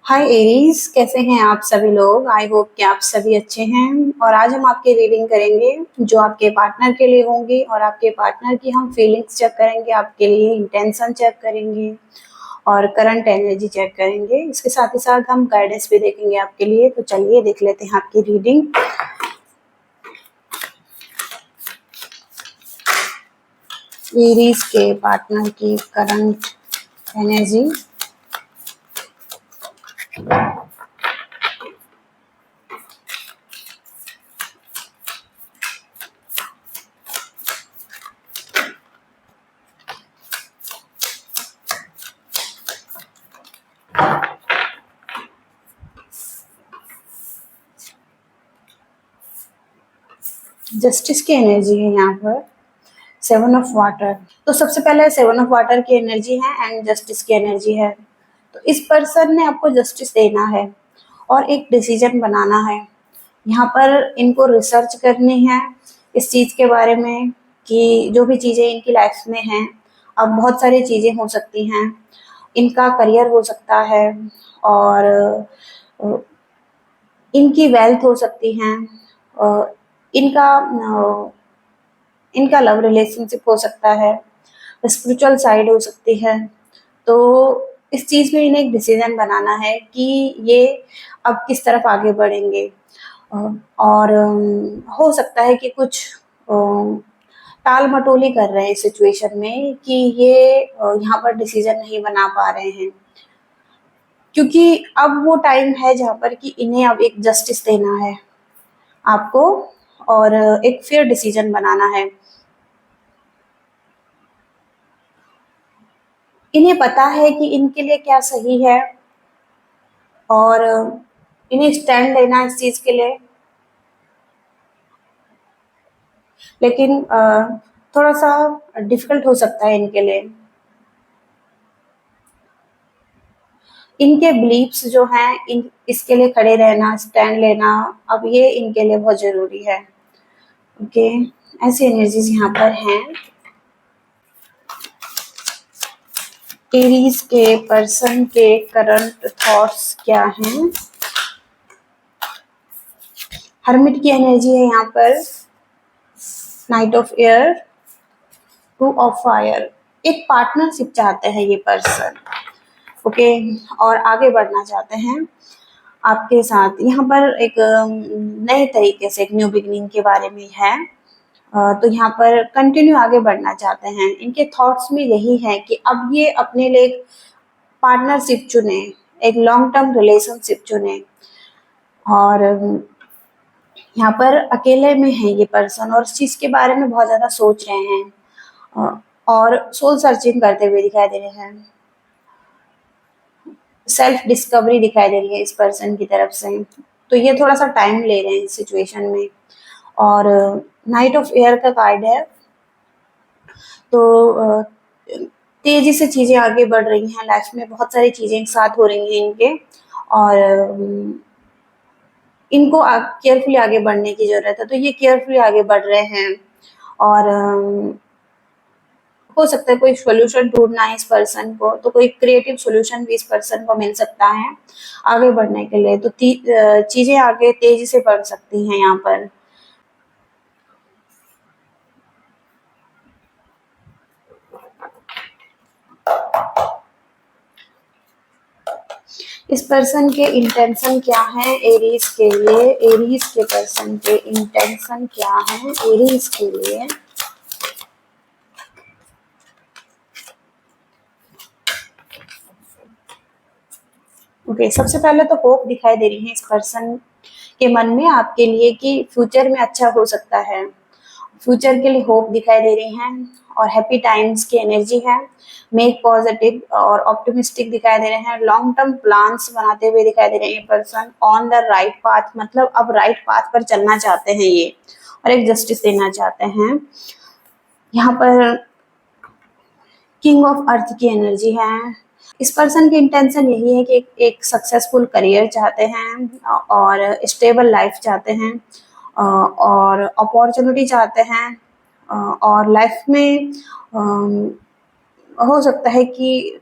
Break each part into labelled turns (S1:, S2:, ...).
S1: हाय Aries, कैसे हैं आप सभी लोग। आई होप कि आप सभी अच्छे हैं। और आज हम आपकी रीडिंग करेंगे जो आपके पार्टनर के लिए होंगी, और आपके पार्टनर की हम फीलिंग्स चेक करेंगे, आपके लिए इंटेंशन चेक करेंगे और करंट एनर्जी चेक करेंगे। इसके साथ ही साथ हम गाइडेंस भी देखेंगे आपके लिए। तो चलिए देख लेते हैं आपकी रीडिंग। एरीज के पार्टनर की करंट एनर्जी। जस्टिस की एनर्जी है यहाँ पर। Seven of water. तो सबसे पहले सेवन ऑफ वाटर की एनर्जी है एंड जस्टिस की एनर्जी है। तो इस पर्सन ने आपको जस्टिस देना है और एक डिसीजन बनाना है। यहाँ पर इनको रिसर्च करनी है इस चीज के बारे में कि जो भी चीजें इनकी लाइफ में हैं। अब बहुत सारी चीजें हो सकती हैं। इनका करियर हो सकता है, और अ, इनकी वेल्थ हो सकती हैं, इनका इनका लव रिलेशनशिप हो सकता है, स्पिरिचुअल साइड हो सकती है। तो इस चीज में इन्हें एक डिसीजन बनाना है कि ये अब किस तरफ आगे बढ़ेंगे। और हो सकता है कि कुछ टाल मटोली कर रहे हैं इस सिचुएशन में कि ये यहाँ पर डिसीजन नहीं बना पा रहे हैं, क्योंकि अब वो टाइम है जहाँ पर कि इन्हें अब एक जस्टिस देना है आपको, और एक फेयर डिसीजन बनाना है। इन्हें पता है कि इनके लिए क्या सही है, और इन्हें स्टैंड लेना है इस चीज के लिए। लेकिन थोड़ा सा डिफिकल्ट हो सकता है इनके लिए। इनके बिलीव्स जो हैं, इन इसके लिए खड़े रहना, स्टैंड लेना, अब ये इनके लिए बहुत जरूरी है। ओके, ऐसी एनर्जीज यहाँ पर हैं। एरीज के पर्सन के करंट थॉट्स क्या हैं। हर्मिट की एनर्जी है यहाँ पर। Night of air, two of fire. एक पार्टनरशिप चाहते हैं ये पर्सन। ओके, और आगे बढ़ना चाहते हैं आपके साथ। यहाँ पर एक नए तरीके से एक न्यू बिगनिंग के बारे में है। तो यहाँ पर कंटिन्यू आगे बढ़ना चाहते हैं। इनके थॉट्स में यही है कि अब ये अपने लिए एक पार्टनरशिप चुने, एक लॉन्ग टर्म रिलेशनशिप चुने। और यहाँ पर अकेले में है ये पर्सन, और इस चीज के बारे में बहुत ज्यादा सोच रहे हैं, और सोल सर्चिंग करते हुए दिखाई दे रहे हैं। सेल्फ डिस्कवरी दिखाई दे रही है इस पर्सन की तरफ से। तो ये थोड़ा सा टाइम ले रहे हैं इस सिचुएशन में। और नाइट ऑफ एयर का कार्ड है। तो तेजी से चीजें आगे बढ़ रही हैं लाइफ में, बहुत सारी चीजें एक साथ हो रही हैं इनके। और इनको केयरफुली आगे बढ़ने की जरूरत है, तो ये केयरफुली आगे बढ़ रहे हैं। और हो सकता है कोई सोल्यूशन ढूंढना है इस पर्सन को, तो कोई क्रिएटिव सोल्यूशन भी इस पर्सन को मिल सकता है आगे बढ़ने के लिए। तो चीजें आगे तेजी से बढ़ सकती हैं यहाँ पर। इस पर्सन के इंटेंशन क्या है एरीज के लिए। एरीज के पर्सन के इंटेंशन क्या है एरीज के लिए। ओके, सबसे पहले तो होप दिखाई दे रही है इस पर्सन के मन में आपके लिए कि फ्यूचर में अच्छा हो सकता है। फ्यूचर के लिए होप दिखाई दे रही हैं, और हैप्पी टाइम्स की एनर्जी है। मेक पॉजिटिव और ऑप्टिमिस्टिक दिखाई दे रहे हैं। लॉन्ग टर्म प्लान्स बनाते हुए दिखाई दे रहे हैं ये person. On the right path, मतलब अब राइट पाथ पर चलना चाहते हैं ये, और एक जस्टिस देना चाहते हैं। यहाँ पर किंग ऑफ अर्थ की एनर्जी है। इस पर्सन की इंटेंशन यही है कि एक सक्सेसफुल करियर चाहते हैं, और स्टेबल लाइफ चाहते हैं, और अपॉर्चुनिटी चाहते हैं। और लाइफ में हो सकता है कि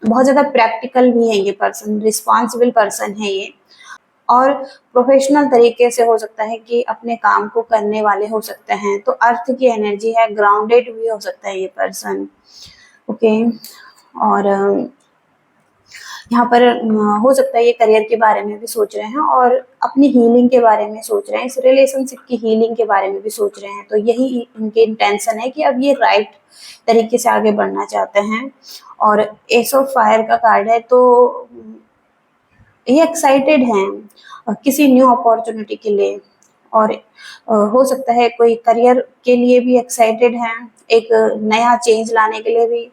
S1: बहुत ज़्यादा प्रैक्टिकल भी है ये पर्सन, रिस्पॉन्सिबल पर्सन है ये, और प्रोफेशनल तरीके से हो सकता है कि अपने काम को करने वाले हो सकते हैं। तो अर्थ की एनर्जी है, ग्राउंडेड भी हो सकता है ये पर्सन। ओके, और यहाँ पर हो सकता है ये करियर के बारे में भी सोच रहे हैं और अपनी हीलिंग के बारे में सोच रहे हैं, इस रिलेशनशिप की हीलिंग के बारे में भी सोच रहे हैं। तो यही इनके इंटेंशन है कि अब ये राइट तरीके से आगे बढ़ना चाहते हैं। और एस ऑफ फायर का कार्ड है, तो ये एक्साइटेड हैं किसी न्यू अपॉर्चुनिटी के लिए, और हो सकता है कोई करियर के लिए भी एक्साइटेड हैं, एक नया चेंज लाने के लिए भी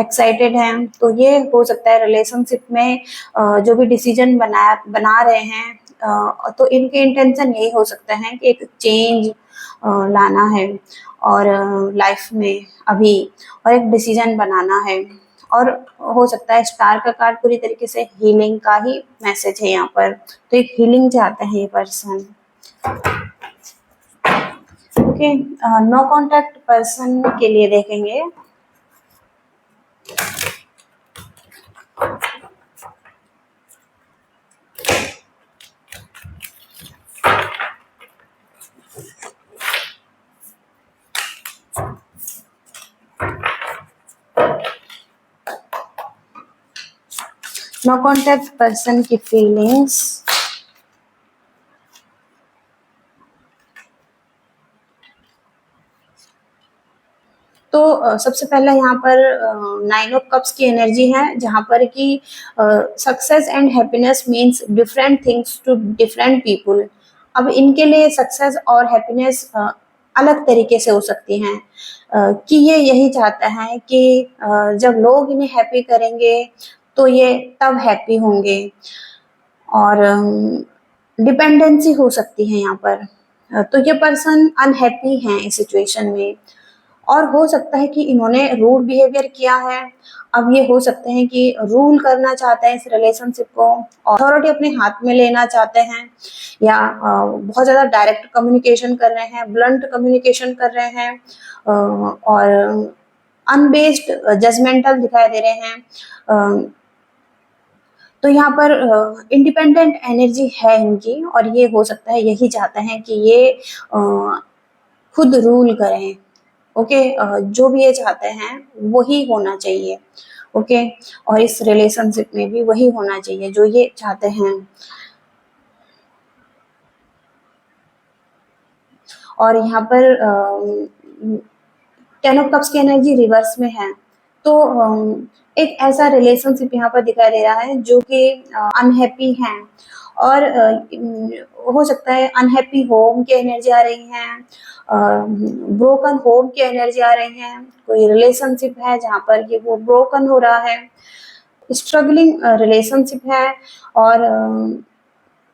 S1: एक्साइटेड हैं। तो ये हो सकता है रिलेशनशिप में जो भी डिसीजन बना रहे हैं, तो इनके इंटेंशन यही हो सकता है कि एक चेंज लाना है और लाइफ में अभी, और एक डिसीजन बनाना है। और हो सकता है स्टार का कार्ड पूरी तरीके से हीलिंग का ही मैसेज है यहाँ पर, तो एक हीलिंग चाहते हैं ये person. Okay, no contact person के लिए देखेंगे। नो कॉन्टैक्ट पर्सन की फीलिंग्स। तो सबसे पहले यहाँ पर 9 ऑफ कप्स की एनर्जी है, जहाँ पर कि success and happiness means different things to different people. अब इनके लिए सक्सेस और हैप्पीनेस अलग तरीके से हो सकती हैं, कि ये यही चाहता है कि जब लोग इन्हें हैप्पी करेंगे तो ये तब हैप्पी होंगे, और डिपेंडेंसी हो सकती है यहाँ पर। तो ये पर्सन अनहैप्पी हैं इस सिचुएशन में, और हो सकता है कि इन्होंने रूड बिहेवियर किया है। अब ये हो सकते हैं कि रूल करना चाहते हैं इस रिलेशनशिप को, अथॉरिटी अपने हाथ में लेना चाहते हैं, या बहुत ज़्यादा डायरेक्ट कम्युनिकेशन कर रहे हैं, ब्लंट कम्युनिकेशन कर रहे हैं, और अनबेस्ड जजमेंटल दिखाई दे रहे हैं। तो यहाँ पर इंडिपेंडेंट एनर्जी है इनकी, और ये हो सकता है यही चाहते हैं कि ये खुद रूल करें। ओके, जो भी ये चाहते हैं वही होना चाहिए। ओके, और इस रिलेशनशिप में भी वही होना चाहिए जो ये चाहते हैं। और यहाँ पर 10 ऑफ कप्स की एनर्जी रिवर्स में है, तो एक ऐसा रिलेशनशिप यहाँ पर दिखाई दे रहा है जो कि अनहैप्पी हैं, और हो सकता है अनहैप्पी होम की एनर्जी आ रही है, ब्रोकन होम की एनर्जी आ रही है। कोई रिलेशनशिप है जहाँ पर कि वो ब्रोकन हो रहा है, स्ट्रगलिंग रिलेशनशिप है, और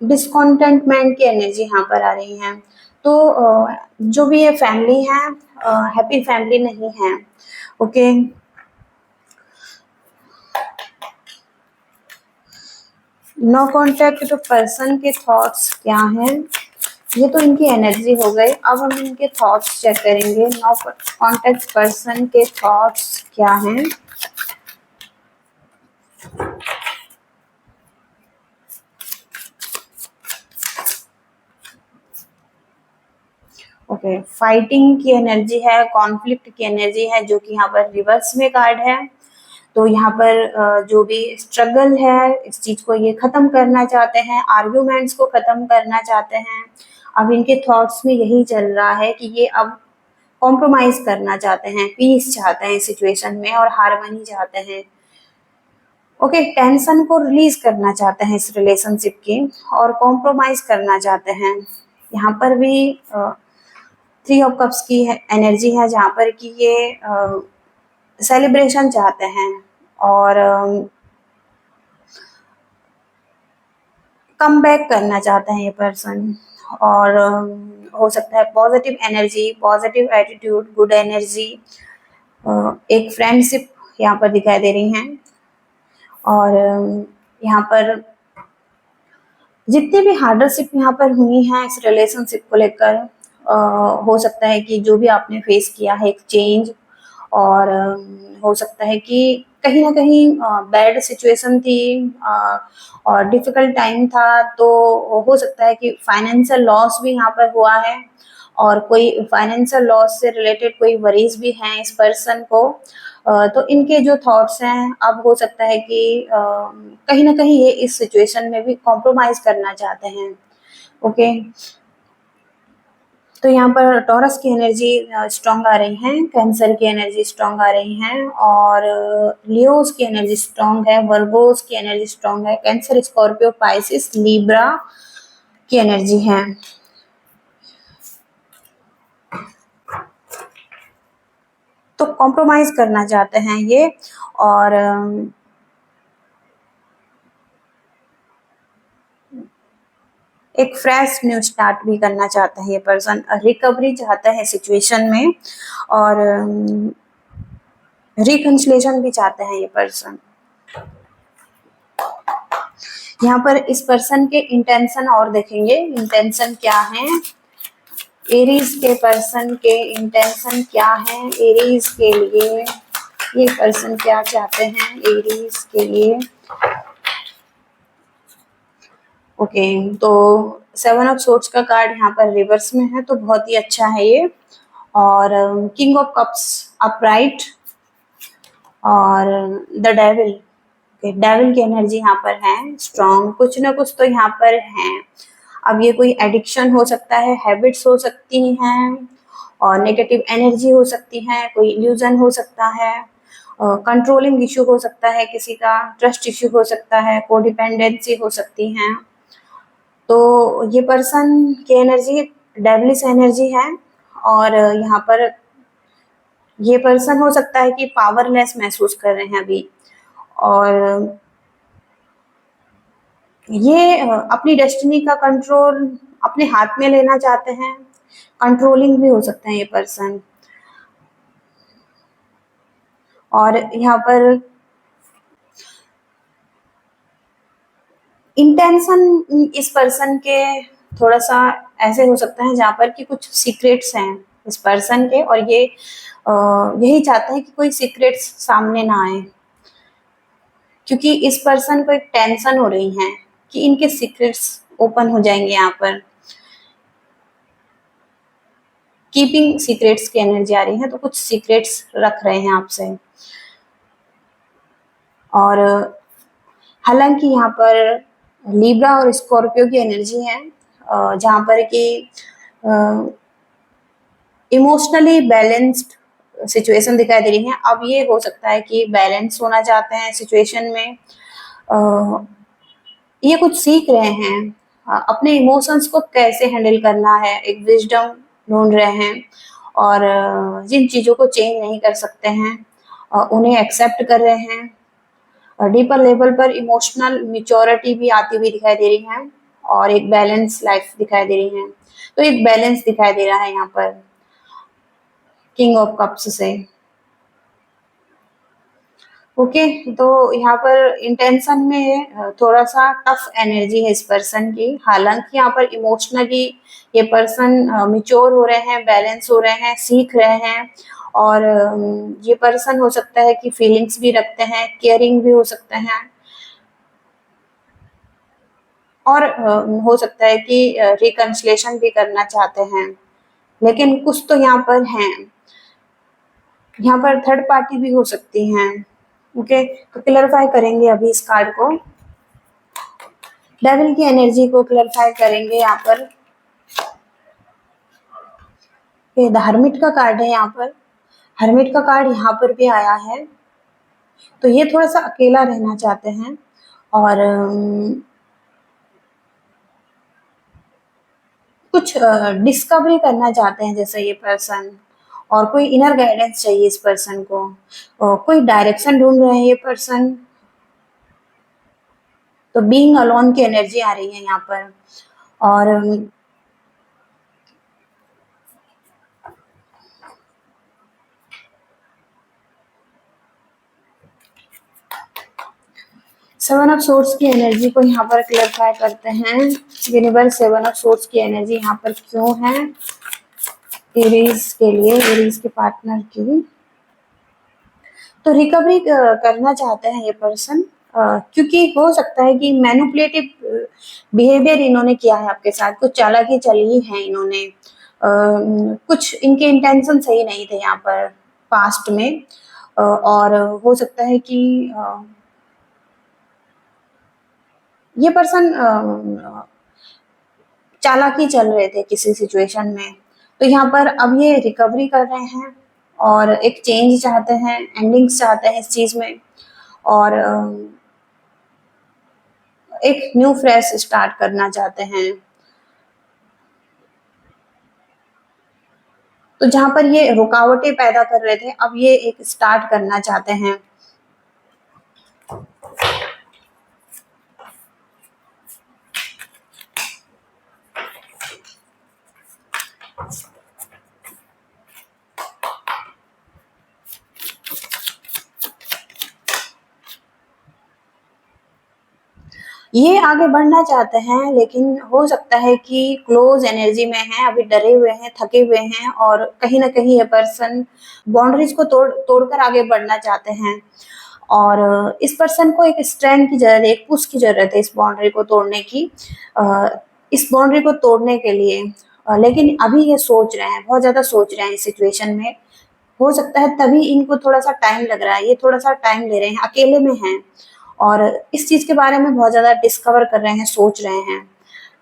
S1: डिसकॉन्टेंटमेंट की एनर्जी यहाँ पर आ रही है। तो जो भी ये फैमिली है, हैप्पी फैमिली नहीं है। ओके, नो कॉन्टैक्ट पर्सन के थॉट्स क्या हैं? ये तो इनकी एनर्जी हो गई, अब हम इनके थॉट्स चेक करेंगे। नो कॉन्टैक्ट पर्सन के थॉट्स क्या हैं? ओके, फाइटिंग की एनर्जी है, कॉन्फ्लिक्ट की एनर्जी है, जो कि यहाँ पर रिवर्स में कार्ड है। तो यहाँ पर जो भी स्ट्रगल है, इस चीज को ये खत्म करना चाहते हैं, आर्ग्यूमेंट्स को खत्म करना चाहते हैं। अब इनके थॉट्स में यही चल रहा है कि ये अब कॉम्प्रोमाइज करना चाहते हैं, पीस चाहते हैं सिचुएशन में, और हार्मनी चाहते हैं। ओके, टेंशन को रिलीज करना चाहते हैं इस रिलेशनशिप की, और कॉम्प्रोमाइज करना चाहते हैं। यहाँ पर भी 3 ऑफ कप्स की एनर्जी है, जहाँ पर कि ये सेलिब्रेशन चाहते हैं, और कम बैक करना चाहते हैं ये पर्सन। और हो सकता है positive energy, positive attitude, good energy, एक फ्रेंडशिप यहाँ पर दिखाई दे रही हैं। और यहाँ पर जितनी भी हार्डशिप यहाँ पर हुई हैं इस रिलेशनशिप को लेकर, हो सकता है कि जो भी आपने फेस किया है एक चेंज, और हो सकता है कि कहीं ना कहीं बैड सिचुएशन थी और डिफिकल्ट टाइम था, तो हो सकता है कि फाइनेंशियल लॉस भी यहाँ पर हुआ है और कोई फाइनेंशियल लॉस से रिलेटेड कोई वरीज भी हैं इस पर्सन को। तो इनके जो थॉट्स हैं, अब हो सकता है कि कहीं ना कहीं ये इस सिचुएशन में भी कॉम्प्रोमाइज करना चाहते हैं। ओके, तो यहाँ पर टॉरस की एनर्जी स्ट्रांग आ रही है, कैंसर की एनर्जी स्ट्रांग आ रही है, और लियोस की एनर्जी स्ट्रांग है, वर्गोस की एनर्जी स्ट्रांग है, कैंसर, स्कॉर्पियो, पाइसिस, लिब्रा की एनर्जी है। तो कॉम्प्रोमाइज करना चाहते हैं ये, और एक फ्रेश न्यू स्टार्ट भी करना चाहता है ये पर्सन, रिकवरी चाहता है सिचुएशन में, और रिकंसिलेशन भी चाहते हैं ये पर्सन। यहाँ पर इस पर्सन के इंटेंशन और देखेंगे, इंटेंशन क्या है, एरीज के पर्सन के इंटेंशन क्या है एरीज के लिए, ये पर्सन क्या चाहते हैं एरीज के लिए। ओके, तो 7 ऑफ सोर्ड्स का कार्ड यहाँ पर रिवर्स में है, तो बहुत ही अच्छा है ये, और किंग ऑफ कप्स अपराइट, और द डेविल, डेविल की एनर्जी यहाँ पर है स्ट्रॉन्ग, कुछ ना कुछ तो यहाँ पर है। अब ये कोई एडिक्शन हो सकता है, हैबिट्स हो सकती हैं, और नेगेटिव एनर्जी हो सकती है, कोई इल्यूजन हो सकता है, कंट्रोलिंग इशू हो सकता है किसी का, ट्रस्ट इशू हो सकता है, कोडिपेंडेंसी हो सकती है। तो ये पर्सन की एनर्जी डेविलिश एनर्जी है, और यहाँ पर ये पर्सन हो सकता है कि पावरलेस महसूस कर रहे हैं अभी, और ये अपनी डेस्टिनी का कंट्रोल अपने हाथ में लेना चाहते हैं, कंट्रोलिंग भी हो सकते हैं ये पर्सन। और यहाँ पर इंटेंशन इस पर्सन के थोड़ा सा ऐसे हो सकता है जहाँ पर कि कुछ सीक्रेट्स हैं इस पर्सन के, और ये यही चाहते हैं कि कोई सीक्रेट्स सामने ना आए, क्योंकि इस पर्सन को एक टेंशन हो रही है कि इनके सीक्रेट्स ओपन हो जाएंगे। यहाँ पर कीपिंग सीक्रेट्स की एनर्जी आ रही है, तो कुछ सीक्रेट्स रख रहे हैं आपसे। और हालांकि यहाँ पर लिब्रा और स्कॉर्पियो की एनर्जी है, जहाँ पर कि इमोशनली बैलेंस्ड सिचुएशन दिखाई दे रही है। अब ये हो सकता है कि बैलेंस होना चाहते हैं सिचुएशन में, ये कुछ सीख रहे हैं अपने इमोशंस को कैसे हैंडल करना है, एक विजडम ढूंढ रहे हैं, और जिन चीज़ों को चेंज नहीं कर सकते हैं उन्हें एक्सेप्ट कर रहे हैं। डीपर लेवल पर इमोशनल मैच्योरिटी भी आती हुई दिखाई दे रही है, और एक बैलेंस लाइफ दिखाई दे रही है। तो एक बैलेंस दिखाई दे रहा है यहाँ पर किंग ऑफ कप्स से। ओके, तो यहाँ पर इंटेंशन में थोड़ा सा टफ एनर्जी है इस पर्सन की, हालांकि यहाँ पर इमोशनली ये पर्सन मिच्योर हो रहे हैं, बैलेंस हो रहे हैं, सीख रहे हैं, और ये पर्सन हो सकता है कि फीलिंग्स भी रखते हैं, केयरिंग भी हो सकते हैं, और हो सकता है कि रिकंसिलेशन भी करना चाहते हैं, लेकिन कुछ तो यहाँ पर हैं। यहाँ पर थर्ड पार्टी भी हो सकती हैं। ओके, तो क्लैरिफाई करेंगे अभी इस कार्ड को, डेविल की एनर्जी को क्लैरिफाई करेंगे यहाँ पर। ये हर्मिट का कार्ड है, यहाँ पर हर्मिट का कार्ड यहाँ पर भी आया है, तो ये थोड़ा सा अकेला रहना चाहते हैं, और कुछ डिस्कवरी करना चाहते हैं जैसे ये पर्सन, और कोई इनर गाइडेंस चाहिए इस पर्सन को, और कोई डायरेक्शन ढूंढ रहे हैं ये पर्सन। तो बीइंग अलोन की एनर्जी आ रही है यहाँ पर, और 7 ऑफ सोर्ड्स की एनर्जी को यहाँ पर क्लैरिफाई करते हैं। यूनिवर्स 7 ऑफ सोर्ड्स की एनर्जी यहाँ पर क्यों है एरीज के लिए, एरीज के पार्टनर की। तो रिकवरी करना चाहते हैं ये पर्सन, क्योंकि हो सकता है कि मैनिपुलेटिव बिहेवियर इन्होंने किया है आपके साथ, कुछ चालाकी चली है इन्होंने, कुछ इनके इंटेंशन सही नहीं थे यहाँ पर पास्ट में, और हो सकता है कि ये पर्सन चालाकी चल रहे थे किसी सिचुएशन में। तो यहाँ पर अब ये रिकवरी कर रहे हैं और एक चेंज चाहते हैं, एंडिंग्स चाहते हैं इस चीज में, और एक न्यू फ्रेश स्टार्ट करना चाहते हैं। तो जहां पर ये रुकावटें पैदा कर रहे थे, अब ये एक स्टार्ट करना चाहते हैं। ये आगे बढ़ना चाहते हैं, लेकिन हो सकता है कि क्लोज एनर्जी में है, अभी डरे हुए हैं, थके हुए हैं, और कहीं ना कहीं ये पर्सन बाउंड्रीज को तोड़कर आगे बढ़ना चाहते हैं। और इस पर्सन को एक स्ट्रेंथ की जरूरत है, एक पुश की जरूरत है इस बाउंड्री को तोड़ने की, इस बाउंड्री को तोड़ने के लिए। लेकिन अभी ये सोच रहे हैं, बहुत ज्यादा सोच रहे हैं इस सिचुएशन में। हो सकता है तभी इनको थोड़ा सा टाइम लग रहा है, ये थोड़ा सा टाइम ले रहे हैं, अकेले में हैं और इस चीज के बारे में बहुत ज्यादा डिस्कवर कर रहे हैं, सोच रहे हैं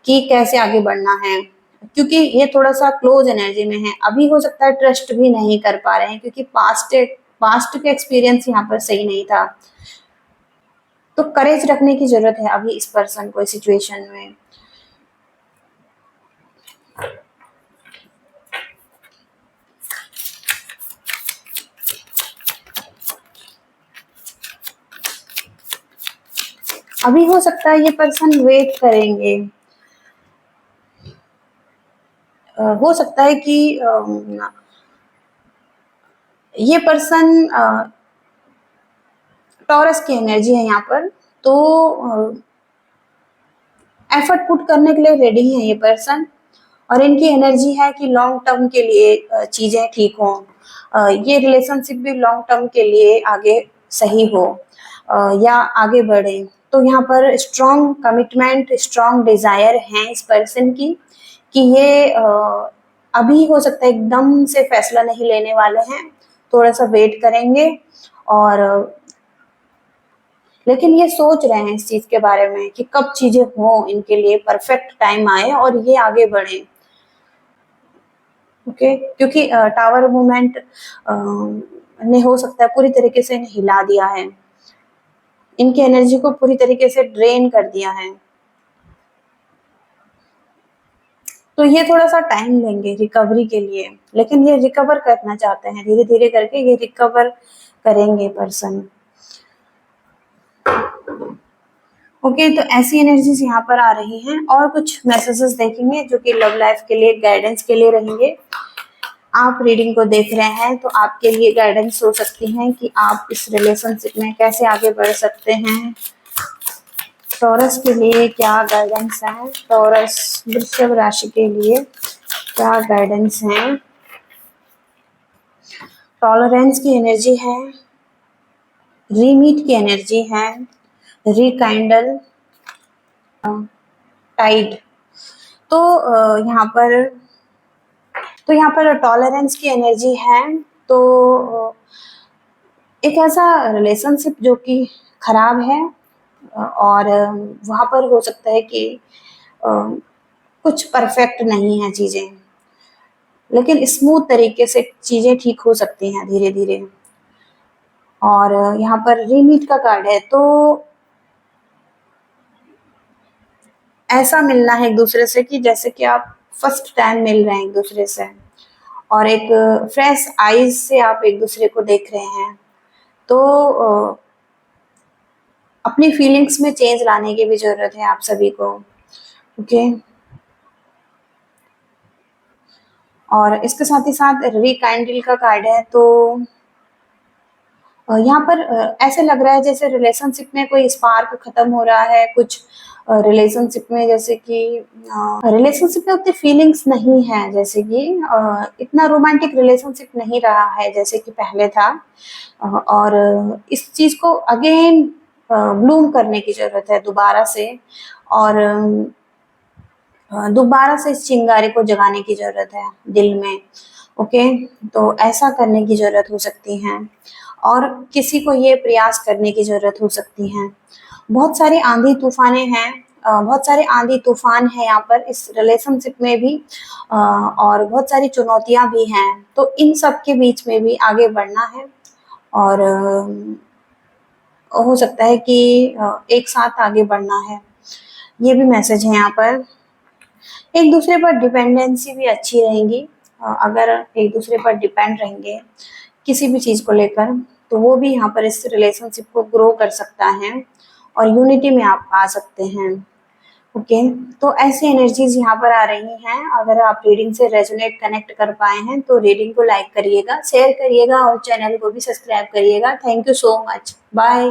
S1: कि कैसे आगे बढ़ना है, क्योंकि ये थोड़ा सा क्लोज एनर्जी में है। अभी हो सकता है ट्रस्ट भी नहीं कर पा रहे हैं, क्योंकि पास्ट के एक्सपीरियंस यहाँ पर सही नहीं था। तो करेज रखने की जरूरत है अभी इस पर्सन को इस सिचुएशन में। अभी हो सकता है ये पर्सन वेट करेंगे, हो सकता है कि ये पर्सन टॉरस की एनर्जी है यहाँ पर, तो एफर्ट पुट करने के लिए रेडी है ये पर्सन, और इनकी एनर्जी है कि लॉन्ग टर्म के लिए चीजें ठीक हों, ये रिलेशनशिप भी लॉन्ग टर्म के लिए आगे सही हो, या आगे बढ़े। तो यहाँ पर स्ट्रॉन्ग कमिटमेंट, स्ट्रॉन्ग डिजायर है इस पर्सन की कि ये अभी हो सकता है एकदम से फैसला नहीं लेने वाले हैं, थोड़ा सा वेट करेंगे, और लेकिन ये सोच रहे हैं इस चीज के बारे में कि कब चीजें हों, इनके लिए परफेक्ट टाइम आए और ये आगे बढ़े। ओके, क्योंकि टावर मूवमेंट ने हो सकता है पूरी तरीके से हिला दिया है, इनकी एनर्जी को पूरी तरीके से ड्रेन कर दिया है। तो ये थोड़ा सा टाइम लेंगे रिकवरी के लिए, लेकिन ये रिकवर करना चाहते हैं, धीरे धीरे करके ये रिकवर करेंगे पर्सन। ओके, तो ऐसी एनर्जीज यहाँ पर आ रही हैं, और कुछ मैसेजेस देखेंगे जो कि लव लाइफ के लिए, गाइडेंस के लिए रहेंगे। आप रीडिंग को देख रहे हैं तो आपके लिए गाइडेंस हो सकती है कि आप इस रिलेशनशिप में कैसे आगे बढ़ सकते हैं। टॉरस के लिए क्या गाइडेंस है, टॉरस वृषभ राशि के लिए क्या गाइडेंस है। टॉलरेंस की एनर्जी है, रीमीट की एनर्जी है, रिकाइंडल, टाइड। तो यहाँ पर टॉलरेंस की एनर्जी है। तो एक ऐसा रिलेशनशिप जो कि खराब है, और वहां पर हो सकता है कि कुछ परफेक्ट नहीं है चीजें, लेकिन स्मूथ तरीके से चीजें ठीक हो सकती हैं धीरे धीरे। और यहाँ पर रीमीट का कार्ड है, तो ऐसा मिलना है एक दूसरे से कि जैसे कि आप फर्स्ट टाइम मिल रहे हैं एक दूसरे से, और एक फ्रेश आईज से आप एक दूसरे को देख रहे हैं। तो अपनी फीलिंग्स में चेंज लाने की भी जरूरत है आप सभी को। ओके, और इसके साथ ही साथ रिकाइंडल का कार्ड है। तो यहाँ पर ऐसे लग रहा है जैसे रिलेशनशिप में कोई स्पार्क खत्म हो रहा है, कुछ रिलेशनशिप में जैसे कि रिलेशनशिप में उतनी फीलिंग्स नहीं है, जैसे कि इतना रोमांटिक रिलेशनशिप नहीं रहा है जैसे कि पहले था। और इस चीज को अगेन ब्लूम करने की जरूरत है दोबारा से। और दोबारा से इस चिंगारी को जगाने की जरूरत है दिल में। ओके, तो ऐसा करने की जरूरत हो सकती है, और किसी को ये प्रयास करने की जरूरत हो सकती है। बहुत सारे आंधी तूफाने हैं, बहुत सारे आंधी तूफान है यहाँ पर इस रिलेशनशिप में भी, और बहुत सारी चुनौतियां भी हैं। तो इन सब के बीच में भी आगे बढ़ना है, और हो सकता है कि एक साथ आगे बढ़ना है। ये भी मैसेज है यहाँ पर। एक दूसरे पर डिपेंडेंसी भी अच्छी रहेगी। अगर एक दूसरे पर डिपेंड रहेंगे किसी भी चीज को लेकर, तो वो भी यहाँ पर इस रिलेशनशिप को ग्रो कर सकता है, और यूनिटी में आप आ सकते हैं। ओके, तो ऐसी एनर्जीज यहाँ पर आ रही हैं। अगर आप रीडिंग से रेजोनेट कनेक्ट कर पाए हैं तो रीडिंग को लाइक करिएगा, शेयर करिएगा, और चैनल को भी सब्सक्राइब करिएगा। Thank you so much, bye.